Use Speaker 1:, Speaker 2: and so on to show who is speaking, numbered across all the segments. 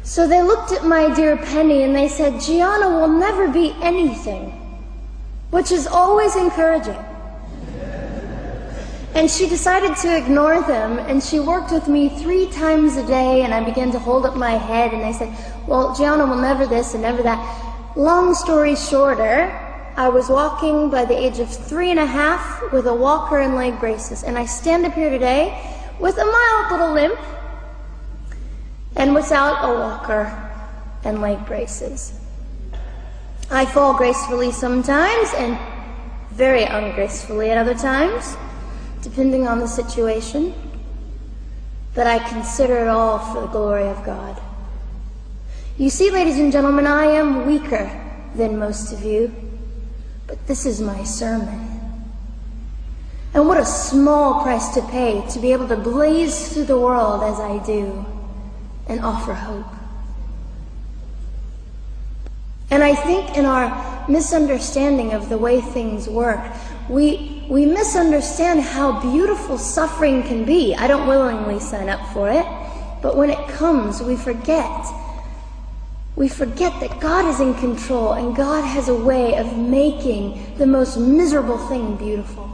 Speaker 1: So they looked at my dear Penny and they said, Gianna will never be anything, which is always encouraging. And she decided to ignore them, and she worked with me 3 times a day, and I began to hold up my head, and they said, well, Gianna will never this and never that. Long story shorter, I was walking by the age of 3.5 with a walker and leg braces, and I stand up here today with a mild little limp and without a walker and leg braces. I fall gracefully sometimes and very ungracefully at other times, depending on the situation, but I consider it all for the glory of God. You see, ladies and gentlemen, I am weaker than most of you, but this is my sermon. And what a small price to pay to be able to blaze through the world as I do and offer hope. And I think in our misunderstanding of the way things work, we misunderstand how beautiful suffering can be. I don't willingly sign up for it, but when it comes, we forget. We forget that God is in control and God has a way of making the most miserable thing beautiful.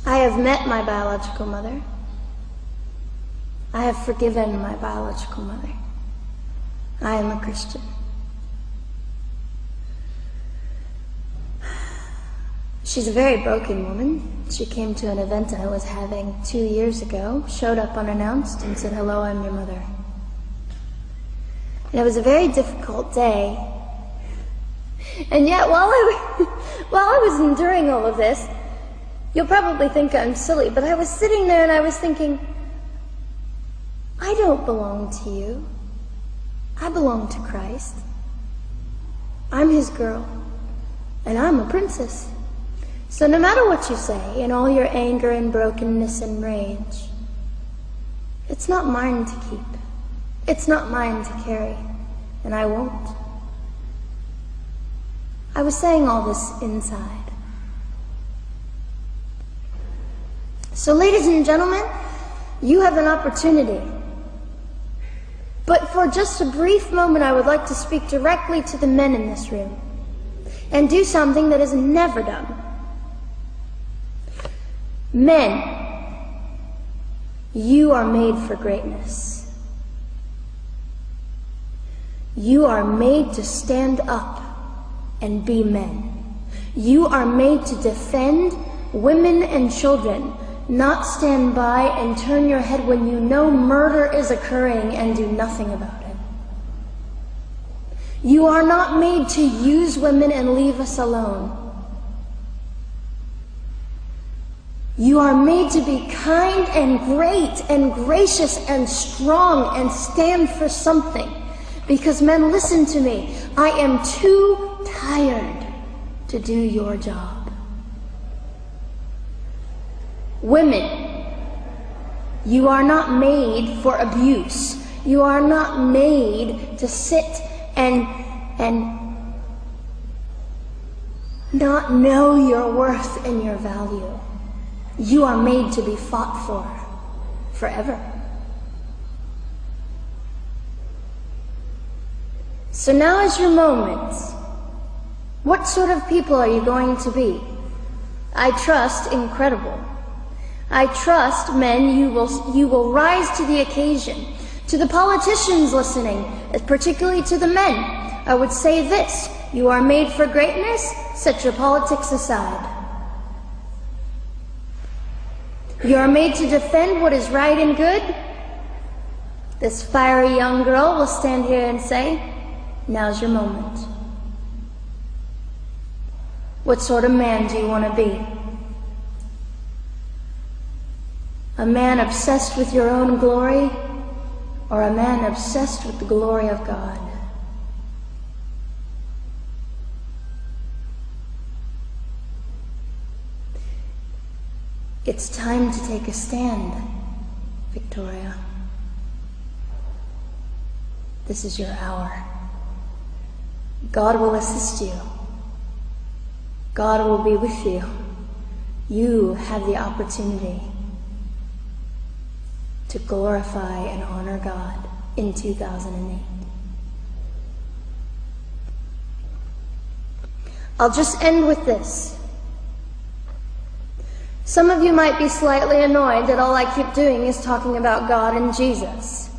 Speaker 1: I have met my biological mother. I have forgiven my biological mother. I am a Christian. She's a very broken woman. She came to an event I was having 2 years ago, showed up unannounced, and said, hello, I'm your mother. And it was a very difficult day. And yet, while I was enduring all of this, you'll probably think I'm silly, but I was sitting there and I was thinking, I don't belong to you. I belong to Christ. I'm his girl, and I'm a princess. So no matter what you say, in all your anger and brokenness and rage, it's not mine to keep. It's not mine to carry, and I won't. I was saying all this inside. So ladies and gentlemen, you have an opportunity. But for just a brief moment, I would like to speak directly to the men in this room and do something that is never done. Men, you are made for greatness. You are made to stand up and be men. You are made to defend women and children, not stand by and turn your head when you know murder is occurring and do nothing about it. You are not made to use women and leave us alone. You are made to be kind and great and gracious and strong and stand for something. Because men, listen to me, I am too tired to do your job. Women, you are not made for abuse. You are not made to sit and not know your worth and your value. You are made to be fought for forever. So now is your moment. What sort of people are you going to be? I trust incredible. I trust, men, you will rise to the occasion. To the politicians listening, particularly to the men, I would say this: you are made for greatness, set your politics aside. You are made to defend what is right and good. This fiery young girl will stand here and say, now's your moment. What sort of man do you want to be? A man obsessed with your own glory, or a man obsessed with the glory of God? It's time to take a stand, Victoria. This is your hour. God will assist you. God will be with you. You have the opportunity to glorify and honor God in 2008. I'll just end with this. Some of you might be slightly annoyed that all I keep doing is talking about God and Jesus.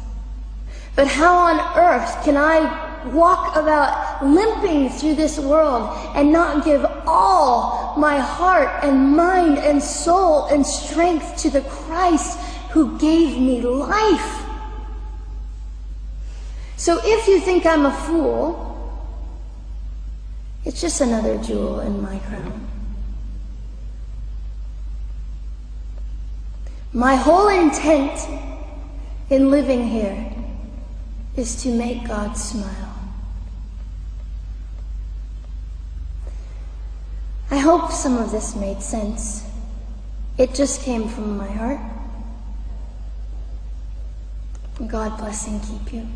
Speaker 1: But how on earth can I walk about limping through this world and not give all my heart and mind and soul and strength to the Christ who gave me life? So if you think I'm a fool, it's just another jewel in my crown. My whole intent in living here is to make God smile. I hope some of this made sense. It just came from my heart. God bless and keep you.